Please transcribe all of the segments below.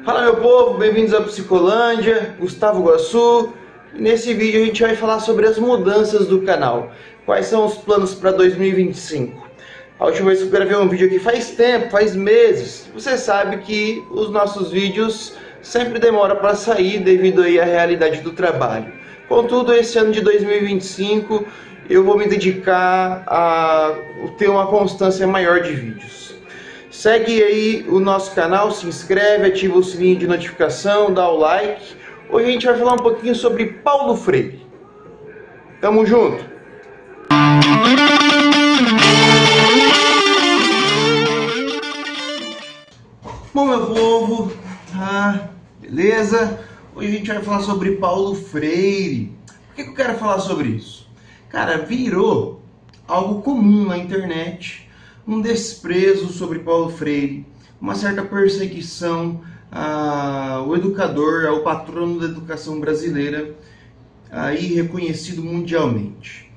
Fala meu povo, bem-vindos à Psicolândia, Gustavo Guassu. E nesse vídeo a gente vai falar sobre as mudanças do canal. Quais são os planos para 2025? A última vez que eu gravei um vídeo aqui faz tempo, faz meses. Você sabe que os nossos vídeos sempre demoram para sair devido aí à realidade do trabalho. Contudo, esse ano de 2025 eu vou me dedicar a ter uma constância maior de vídeos. Segue aí o nosso canal, se inscreve, ativa o sininho de notificação, dá o like. Hoje a gente vai falar um pouquinho sobre Paulo Freire. Tamo junto! Bom, meu povo, beleza? Hoje a gente vai falar sobre Paulo Freire. Por que eu quero falar sobre isso? Cara, virou algo comum na internet, um desprezo sobre Paulo Freire, uma certa perseguição ao educador, ao patrono da educação brasileira, aí reconhecido mundialmente.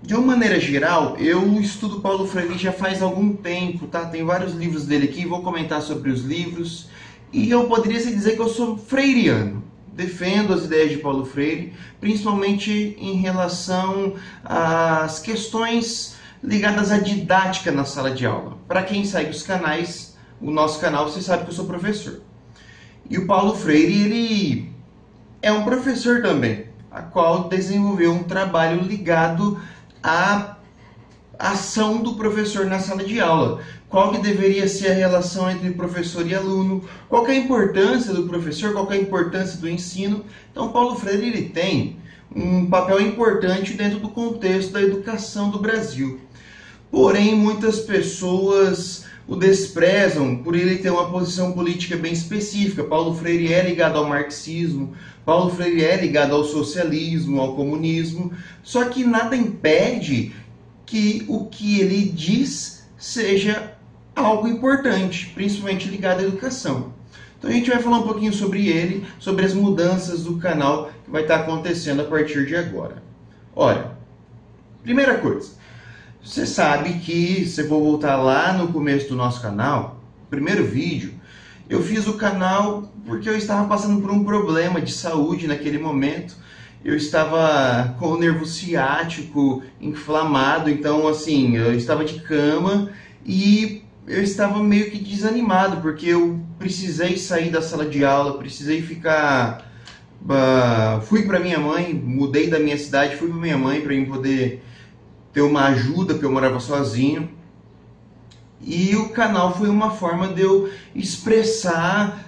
De uma maneira geral, eu estudo Paulo Freire já faz algum tempo, tá? Tem vários livros dele aqui, vou comentar sobre os livros, e eu poderia dizer que eu sou freiriano. Defendo as ideias de Paulo Freire, principalmente em relação às questões ligadas à didática na sala de aula. Para quem segue os canais, o nosso canal, você sabe que eu sou professor. E o Paulo Freire, ele é um professor também, a qual desenvolveu um trabalho ligado à ação do professor na sala de aula. Qual que deveria ser a relação entre professor e aluno, qual que é a importância do professor, qual que é a importância do ensino. Então, Paulo Freire ele tem um papel importante dentro do contexto da educação do Brasil. Porém, muitas pessoas o desprezam por ele ter uma posição política bem específica. Paulo Freire é ligado ao marxismo, Paulo Freire é ligado ao socialismo, ao comunismo, só que nada impede que o que ele diz seja algo importante, principalmente ligado à educação. Então a gente vai falar um pouquinho sobre ele, sobre as mudanças do canal que vai estar acontecendo a partir de agora. Olha, primeira coisa, você sabe que, se eu vou voltar lá no começo do nosso canal, primeiro vídeo, eu fiz o canal porque eu estava passando por um problema de saúde naquele momento. Eu estava com o nervo ciático inflamado, então assim, eu estava de cama e eu estava meio que desanimado, porque eu precisei sair da sala de aula, precisei ficar... fui para minha mãe, mudei da minha cidade, fui para minha mãe para eu poder ter uma ajuda, porque eu morava sozinho. E o canal foi uma forma de eu expressar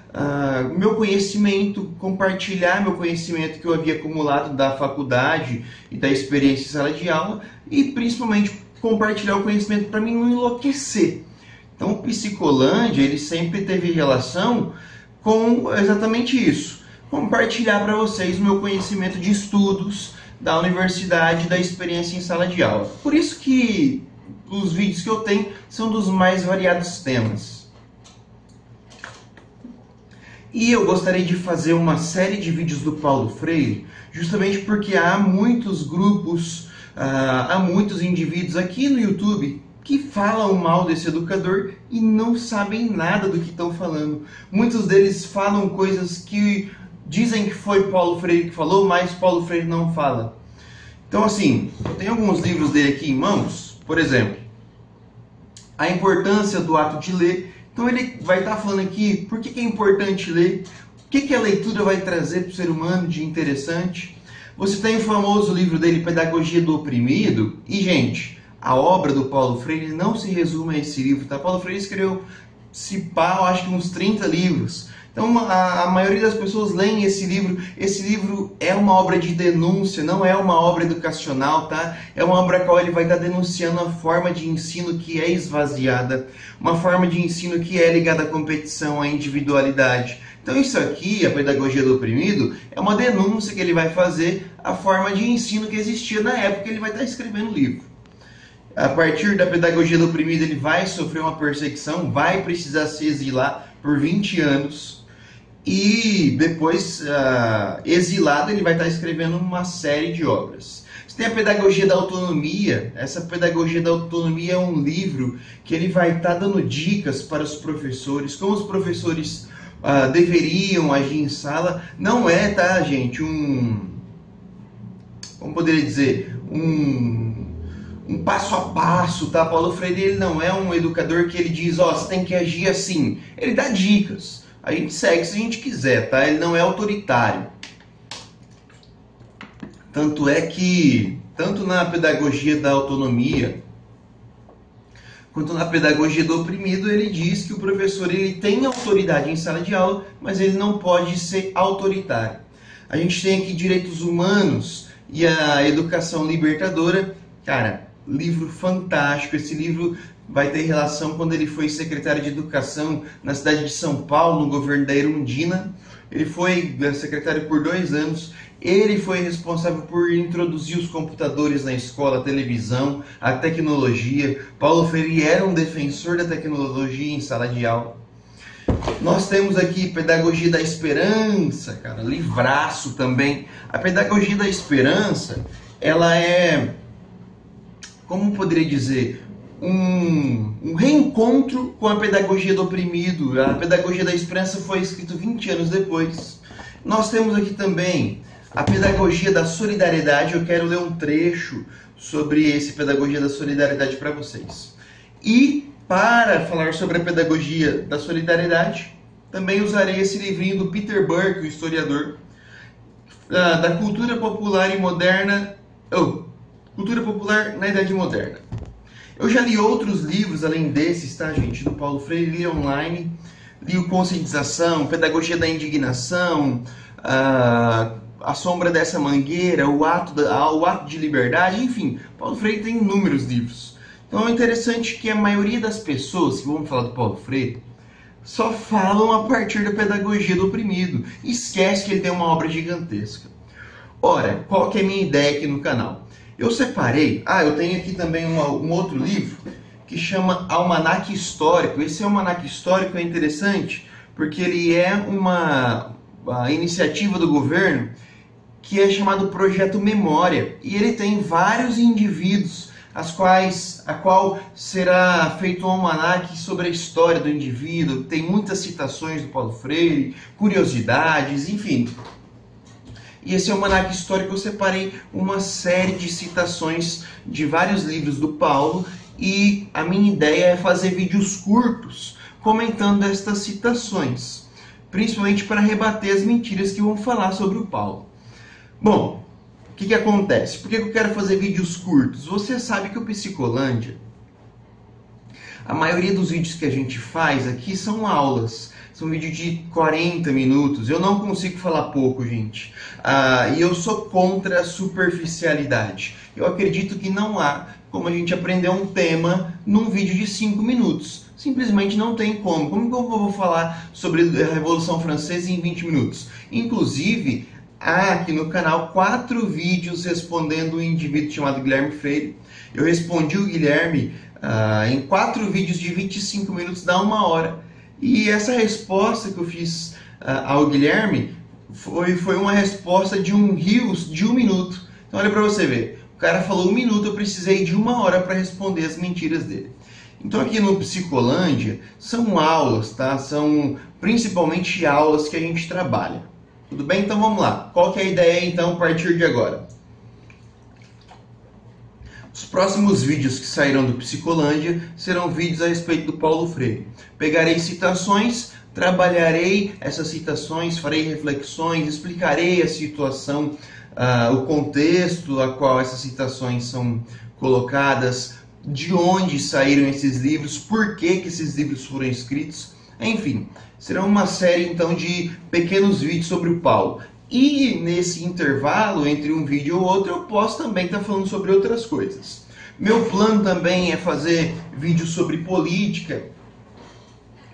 meu conhecimento, compartilhar meu conhecimento que eu havia acumulado da faculdade e da experiência em sala de aula, e principalmente compartilhar o conhecimento para mim não enlouquecer. Então o Psicolândia ele sempre teve relação com exatamente isso, compartilhar para vocês o meu conhecimento de estudos da universidade, da experiência em sala de aula. Por isso que os vídeos que eu tenho são dos mais variados temas. E eu gostaria de fazer uma série de vídeos do Paulo Freire, justamente porque há muitos grupos, há muitos indivíduos aqui no YouTube que falam mal desse educador e não sabem nada do que estão falando. Muitos deles falam coisas que dizem que foi Paulo Freire que falou, mas Paulo Freire não fala. Então assim, eu tenho alguns livros dele aqui em mãos, por exemplo, A Importância do Ato de Ler. Então ele vai estar falando aqui por que é importante ler, o que a leitura vai trazer para o ser humano de interessante. Você tem o famoso livro dele, Pedagogia do Oprimido, e gente, a obra do Paulo Freire não se resume a esse livro, tá? Paulo Freire escreveu, se pá, eu acho que uns 30 livros. Então a maioria das pessoas leem esse livro. Esse livro é uma obra de denúncia, não é uma obra educacional, tá? É uma obra a qual ele vai estar denunciando a forma de ensino que é esvaziada, uma forma de ensino que é ligada à competição, à individualidade. Então isso aqui, a Pedagogia do Oprimido, é uma denúncia que ele vai fazer à forma de ensino que existia na época que ele vai estar escrevendo o livro. A partir da Pedagogia do Oprimido, ele vai sofrer uma perseguição, vai precisar se exilar por 20 anos. E depois, exilado, ele vai estar escrevendo uma série de obras. Você tem a pedagogia da autonomia. Essa pedagogia da autonomia é um livro que ele vai estar dando dicas para os professores, como os professores deveriam agir em sala. Não é, tá, gente, como poderia dizer, um passo a passo, tá? Paulo Freire, ele não é um educador que ele diz, ó, você tem que agir assim. Ele dá dicas. A gente segue se a gente quiser, tá? Ele não é autoritário. Tanto é que, tanto na pedagogia da autonomia, quanto na pedagogia do oprimido, ele diz que o professor ele tem autoridade em sala de aula, mas ele não pode ser autoritário. A gente tem aqui direitos humanos e a educação libertadora. Cara, livro fantástico. Esse livro vai ter relação quando ele foi secretário de Educação na cidade de São Paulo, no governo da Erundina. Ele foi secretário por 2 anos. Ele foi responsável por introduzir os computadores na escola, a televisão, a tecnologia. Paulo Freire era um defensor da tecnologia em sala de aula. Nós temos aqui Pedagogia da Esperança, cara, livraço também. A Pedagogia da Esperança, ela é, como poderia dizer, um reencontro com a pedagogia do oprimido. A Pedagogia da Esperança foi escrito 20 anos depois. Nós temos aqui também a Pedagogia da Solidariedade. Eu quero ler um trecho sobre esse Pedagogia da Solidariedade para vocês. E para falar sobre a Pedagogia da Solidariedade, também usarei esse livrinho do Peter Burke, o historiador, da cultura popular e moderna, cultura popular na Idade Moderna. Eu já li outros livros além desses, tá, gente? Do Paulo Freire, li online, li o Conscientização, Pedagogia da Indignação, A Sombra dessa Mangueira, o Ato de Liberdade, enfim, Paulo Freire tem inúmeros livros. Então é interessante que a maioria das pessoas que vão falar do Paulo Freire só falam a partir da pedagogia do oprimido. Esquece que ele tem uma obra gigantesca. Ora, qual que é a minha ideia aqui no canal? Eu separei, eu tenho aqui também um outro livro que chama Almanaque Histórico. Esse almanaque histórico é interessante porque ele é uma iniciativa do governo que é chamado Projeto Memória, e ele tem vários indivíduos a qual será feito um almanaque sobre a história do indivíduo. Tem muitas citações do Paulo Freire, curiosidades, enfim. E esse almanaque histórico eu separei uma série de citações de vários livros do Paulo, e a minha ideia é fazer vídeos curtos comentando estas citações, principalmente para rebater as mentiras que vão falar sobre o Paulo. Bom, o que acontece? Por que eu quero fazer vídeos curtos? Você sabe que o Psicolândia, a maioria dos vídeos que a gente faz aqui são aulas. São vídeos de 40 minutos. Eu não consigo falar pouco, gente. E eu sou contra a superficialidade. Eu acredito que não há como a gente aprender um tema num vídeo de 5 minutos. Simplesmente não tem como. Como que eu vou falar sobre a Revolução Francesa em 20 minutos? Inclusive, há aqui no canal 4 vídeos respondendo um indivíduo chamado Guilherme Freire. Eu respondi o Guilherme em 4 vídeos de 25 minutos, dá 1 hora. E essa resposta que eu fiz ao Guilherme foi uma resposta de um rios de 1 minuto. Então olha para você ver, o cara falou 1 minuto, eu precisei de 1 hora para responder as mentiras dele. Então aqui no Psicolândia são aulas, tá? São principalmente aulas que a gente trabalha. Tudo bem? Então vamos lá. Qual que é a ideia então a partir de agora? Os próximos vídeos que sairão do Psicolândia serão vídeos a respeito do Paulo Freire. Pegarei citações, trabalharei essas citações, farei reflexões, explicarei a situação, o contexto a qual essas citações são colocadas, de onde saíram esses livros, por que esses livros foram escritos, enfim. Será uma série então de pequenos vídeos sobre o Paulo. E nesse intervalo, entre um vídeo ou outro, eu posso também estar falando sobre outras coisas. Meu plano também é fazer vídeos sobre política,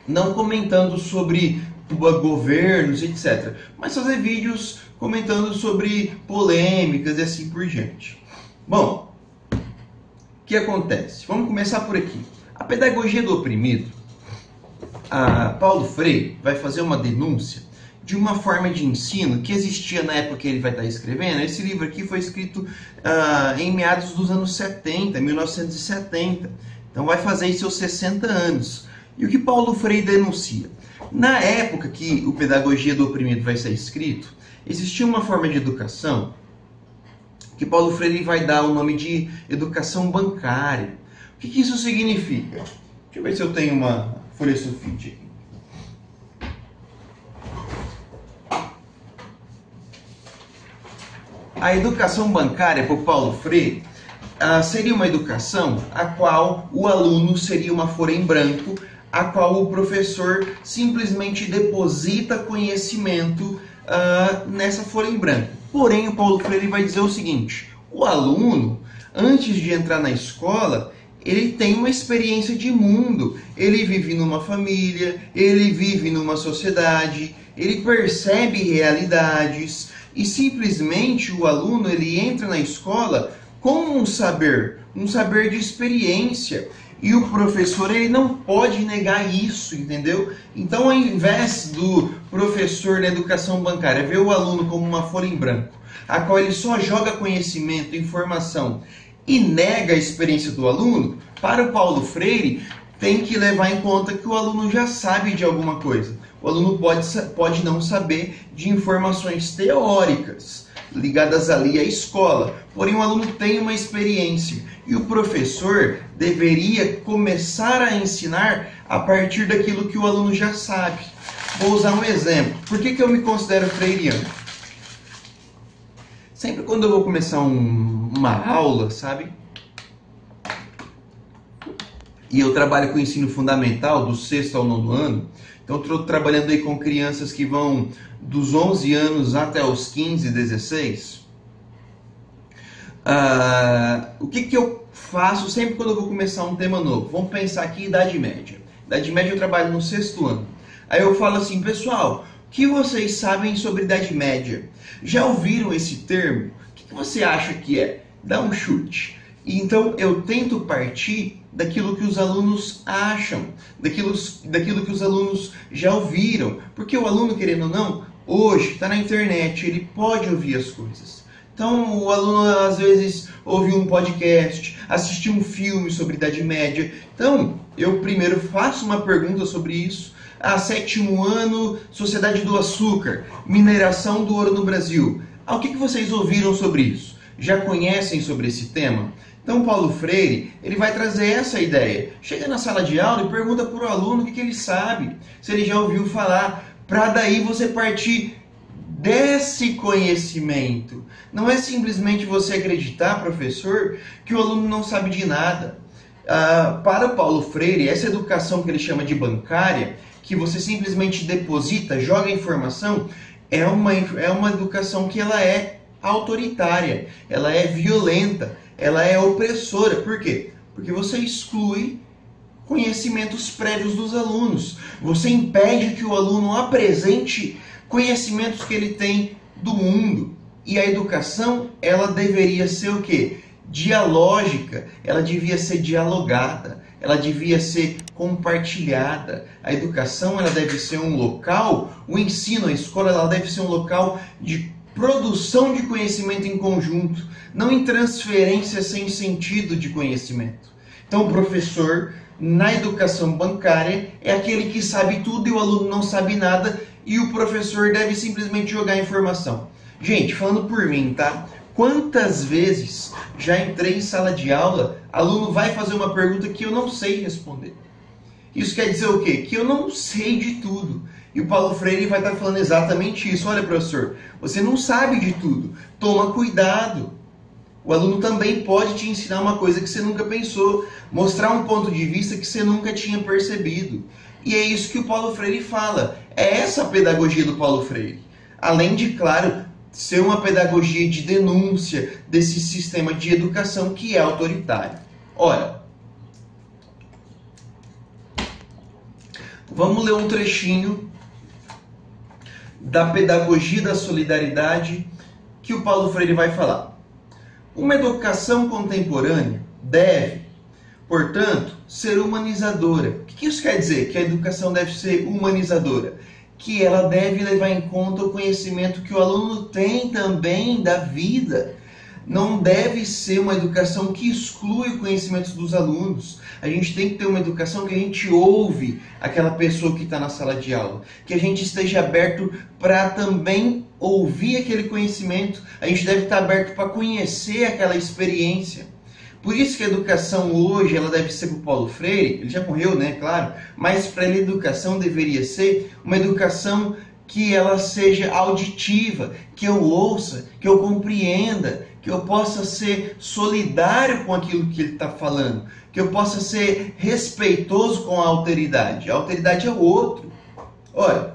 não comentando sobre governos, etc. Mas fazer vídeos comentando sobre polêmicas e assim por diante. Bom, o que acontece? Vamos começar por aqui. A pedagogia do oprimido, Paulo Freire vai fazer uma denúncia de uma forma de ensino que existia na época que ele vai estar escrevendo. Esse livro aqui foi escrito em meados dos anos 70, 1970. Então vai fazer aí seus 60 anos. E o que Paulo Freire denuncia? Na época que o Pedagogia do Oprimido vai ser escrito, existia uma forma de educação que Paulo Freire vai dar o nome de educação bancária. O que isso significa? Deixa eu ver se eu tenho uma folha sulfite aqui. A educação bancária, por Paulo Freire, seria uma educação a qual o aluno seria uma folha em branco, a qual o professor simplesmente deposita conhecimento nessa folha em branco. Porém, o Paulo Freire vai dizer o seguinte: o aluno, antes de entrar na escola, ele tem uma experiência de mundo, ele vive numa família, ele vive numa sociedade, ele percebe realidades e simplesmente o aluno ele entra na escola com um saber de experiência. E o professor ele não pode negar isso, entendeu? Então, ao invés do professor na educação bancária ver o aluno como uma folha em branco, a qual ele só joga conhecimento, informação e nega a experiência do aluno, para o Paulo Freire tem que levar em conta que o aluno já sabe de alguma coisa. O aluno pode não saber de informações teóricas ligadas ali à escola, porém o aluno tem uma experiência e o professor deveria começar a ensinar a partir daquilo que o aluno já sabe. Vou usar um exemplo. Por que eu me considero freiriano? Sempre quando eu vou começar uma aula, sabe? E eu trabalho com ensino fundamental, do 6º ao 9º ano, então estou trabalhando aí com crianças que vão dos 11 anos até os 15, 16. O que eu faço sempre quando eu vou começar um tema novo? Vamos pensar aqui Idade Média. Idade Média eu trabalho no 6º ano. Aí eu falo assim, pessoal, o que vocês sabem sobre Idade Média? Já ouviram esse termo? O que você acha que é? Dá um chute. Então eu tento partir daquilo que os alunos acham, daquilo que os alunos já ouviram, porque o aluno, querendo ou não, hoje está na internet, ele pode ouvir as coisas. Então o aluno às vezes ouve um podcast, assiste um filme sobre Idade Média. Então eu primeiro faço uma pergunta sobre isso. 7º ano, Sociedade do Açúcar, mineração do ouro no Brasil. O que vocês ouviram sobre isso? Já conhecem sobre esse tema? Então, Paulo Freire, ele vai trazer essa ideia. Chega na sala de aula e pergunta para o aluno o que ele sabe, se ele já ouviu falar, para daí você partir desse conhecimento. Não é simplesmente você acreditar, professor, que o aluno não sabe de nada. Para o Paulo Freire, essa educação que ele chama de bancária, que você simplesmente deposita, joga informação, é uma educação que ela é autoritária, ela é violenta, ela é opressora. Por quê? Porque você exclui conhecimentos prévios dos alunos. Você impede que o aluno apresente conhecimentos que ele tem do mundo. E a educação, ela deveria ser o quê? Dialógica, ela devia ser dialogada, ela devia ser compartilhada. A educação, ela deve ser um local, o ensino, a escola, ela deve ser um local de produção de conhecimento em conjunto, não em transferência sem sentido de conhecimento. Então, o professor, na educação bancária, é aquele que sabe tudo e o aluno não sabe nada, e o professor deve simplesmente jogar informação. Gente, falando por mim, tá? Quantas vezes já entrei em sala de aula, aluno vai fazer uma pergunta que eu não sei responder. Isso quer dizer o quê? Que eu não sei de tudo. E o Paulo Freire vai estar falando exatamente isso. Olha, professor, você não sabe de tudo. Toma cuidado. O aluno também pode te ensinar uma coisa que você nunca pensou, mostrar um ponto de vista que você nunca tinha percebido. E é isso que o Paulo Freire fala. É essa a pedagogia do Paulo Freire. Além de, claro, ser uma pedagogia de denúncia desse sistema de educação que é autoritário. Olha, vamos ler um trechinho da pedagogia da solidariedade que o Paulo Freire vai falar. Uma educação contemporânea deve, portanto, ser humanizadora. O que isso quer dizer? Que a educação deve ser humanizadora. que ela deve levar em conta o conhecimento que o aluno tem também da vida. Não deve ser uma educação que exclui o conhecimento dos alunos. A gente tem que ter uma educação que a gente ouve aquela pessoa que está na sala de aula, que a gente esteja aberto para também ouvir aquele conhecimento. A gente deve estar aberto para conhecer aquela experiência. Por isso que a educação hoje, ela deve ser para o Paulo Freire, ele já morreu, né, claro, mas para ele a educação deveria ser uma educação que ela seja auditiva, que eu ouça, que eu compreenda, que eu possa ser solidário com aquilo que ele está falando, que eu possa ser respeitoso com a alteridade. A alteridade é o outro. Olha,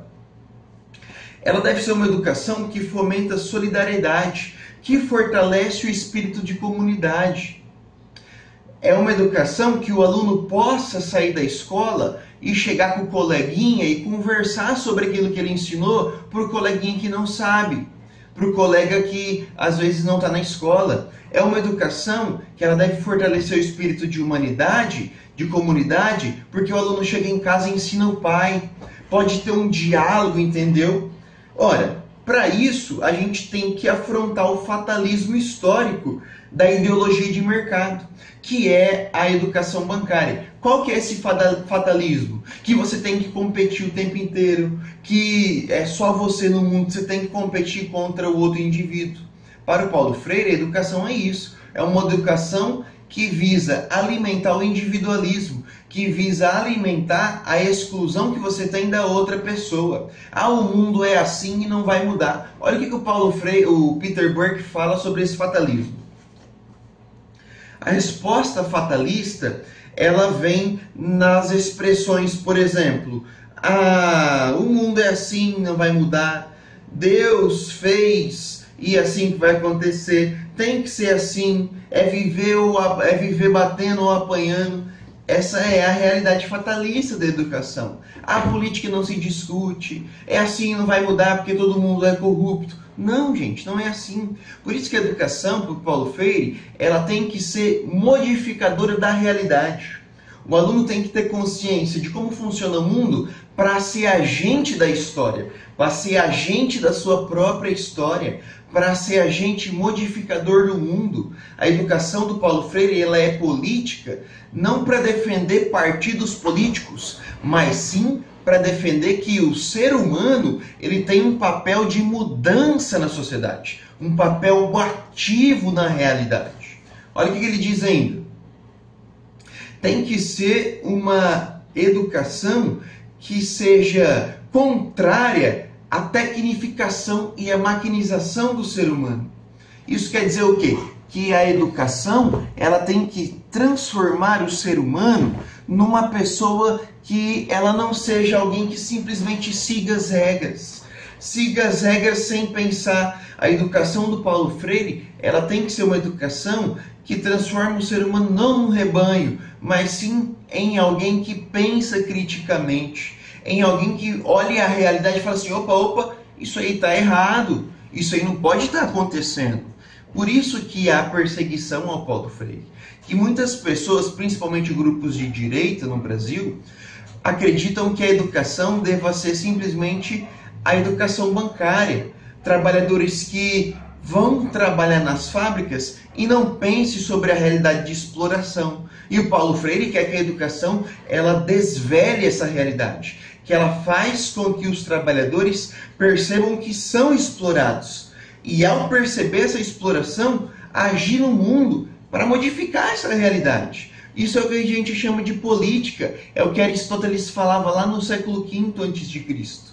ela deve ser uma educação que fomenta solidariedade, que fortalece o espírito de comunidade. É uma educação que o aluno possa sair da escola e chegar com o coleguinha e conversar sobre aquilo que ele ensinou para o coleguinha que não sabe, para o colega que às vezes não está na escola. É uma educação que ela deve fortalecer o espírito de humanidade, de comunidade, porque o aluno chega em casa e ensina o pai, pode ter um diálogo, entendeu? Ora, para isso a gente tem que afrontar o fatalismo histórico da ideologia de mercado, que é a educação bancária. Qual que é esse fatalismo? Que você tem que competir o tempo inteiro, que é só você no mundo, você tem que competir contra o outro indivíduo. Para o Paulo Freire, a educação é isso. É uma educação que visa alimentar o individualismo, que visa alimentar a exclusão que você tem da outra pessoa. Ah, o mundo é assim e não vai mudar. Olha o que o Paulo Freire, o Peter Burke fala sobre esse fatalismo. A resposta fatalista, ela vem nas expressões, por exemplo, o mundo é assim, não vai mudar, Deus fez e assim que vai acontecer, tem que ser assim, é viver batendo ou apanhando. Essa é a realidade fatalista da educação. A política não se discute, é assim, não vai mudar porque todo mundo é corrupto. Não, gente, não é assim. Por isso que a educação, para o Paulo Freire, ela tem que ser modificadora da realidade. O aluno tem que ter consciência de como funciona o mundo para ser agente da história, para ser agente da sua própria história, para ser agente modificador do mundo. A educação do Paulo Freire, ela é política, não para defender partidos políticos, mas sim para defender que o ser humano ele tem um papel de mudança na sociedade, um papel ativo na realidade. Olha o que ele diz ainda. Tem que ser uma educação que seja contrária à tecnificação e à maquinização do ser humano. Isso quer dizer o quê? Que a educação ela tem que transformar o ser humano numa pessoa que ela não seja alguém que simplesmente siga as regras. Siga as regras sem pensar. A educação do Paulo Freire, ela tem que ser uma educação que transforma o ser humano não num rebanho, mas sim em alguém que pensa criticamente, em alguém que olha a realidade e fala assim, opa, isso aí está errado, isso aí não pode estar acontecendo. Por isso que há perseguição ao Paulo Freire, que muitas pessoas, principalmente grupos de direita no Brasil, acreditam que a educação deva ser simplesmente a educação bancária. Trabalhadores que vão trabalhar nas fábricas e não pensem sobre a realidade de exploração. E o Paulo Freire quer que a educação ela desvele essa realidade, que ela faz com que os trabalhadores percebam que são explorados. E ao perceber essa exploração, agir no mundo para modificar essa realidade. Isso é o que a gente chama de política, é o que Aristóteles falava lá no século V a.C.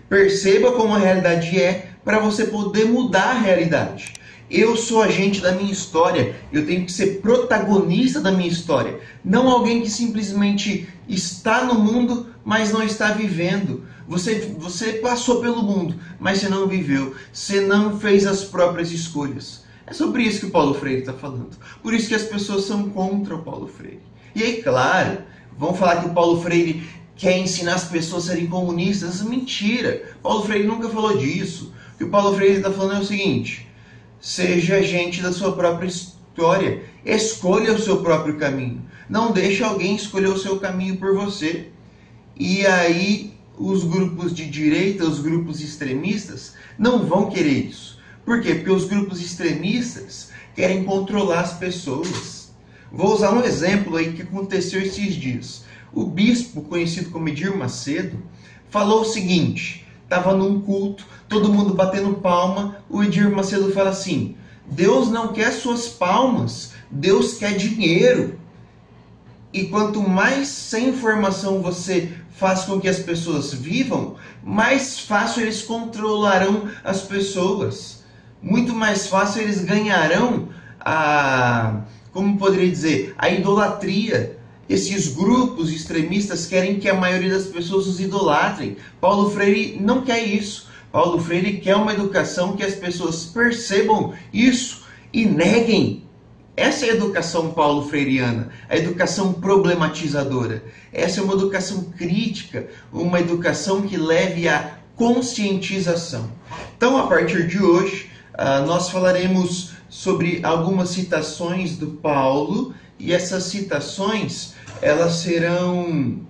Perceba como a realidade é para você poder mudar a realidade. Eu sou agente da minha história, eu tenho que ser protagonista da minha história, não alguém que simplesmente está no mundo, mas não está vivendo. Você passou pelo mundo, mas você não viveu, você não fez as próprias escolhas. É sobre isso que o Paulo Freire está falando. Por isso que as pessoas são contra o Paulo Freire. E aí, claro, vão falar que o Paulo Freire quer ensinar as pessoas a serem comunistas. Mentira! Paulo Freire nunca falou disso. O que o Paulo Freire está falando é o seguinte: seja agente da sua própria história. Escolha o seu próprio caminho. Não deixe alguém escolher o seu caminho por você. E aí os grupos de direita, os grupos extremistas, não vão querer isso. Por quê? Porque os grupos extremistas querem controlar as pessoas. Vou usar um exemplo aí que aconteceu esses dias. O bispo, conhecido como Edir Macedo, falou o seguinte, estava num culto, todo mundo batendo palma, o Edir Macedo fala assim, Deus não quer suas palmas, Deus quer dinheiro. E quanto mais sem informação você faz com que as pessoas vivam, mais fácil eles controlarão as pessoas. Muito mais fácil eles ganharão como poderia dizer, a idolatria. Esses grupos extremistas querem que a maioria das pessoas os idolatrem. Paulo Freire não quer isso. Paulo Freire quer uma educação que as pessoas percebam isso e neguem. Essa é a educação paulo freiriana, a educação problematizadora. Essa é uma educação crítica, uma educação que leve à conscientização. Então, a partir de hoje, nós falaremos sobre algumas citações do Paulo, e essas citações, elas serão...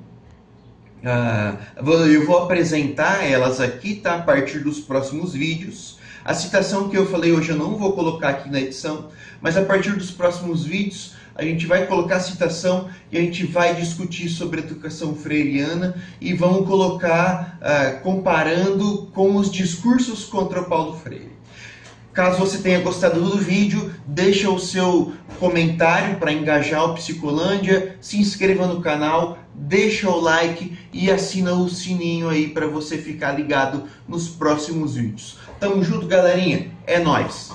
eu vou apresentar elas aqui, tá? A partir dos próximos vídeos. A citação que eu falei hoje eu não vou colocar aqui na edição, mas a partir dos próximos vídeos a gente vai colocar a citação e a gente vai discutir sobre a educação freiriana e vamos colocar comparando com os discursos contra o Paulo Freire. Caso você tenha gostado do vídeo, deixa o seu comentário para engajar o Psicolândia, se inscreva no canal, deixa o like e assina o sininho aí para você ficar ligado nos próximos vídeos. Tamo junto, galerinha. É nóis!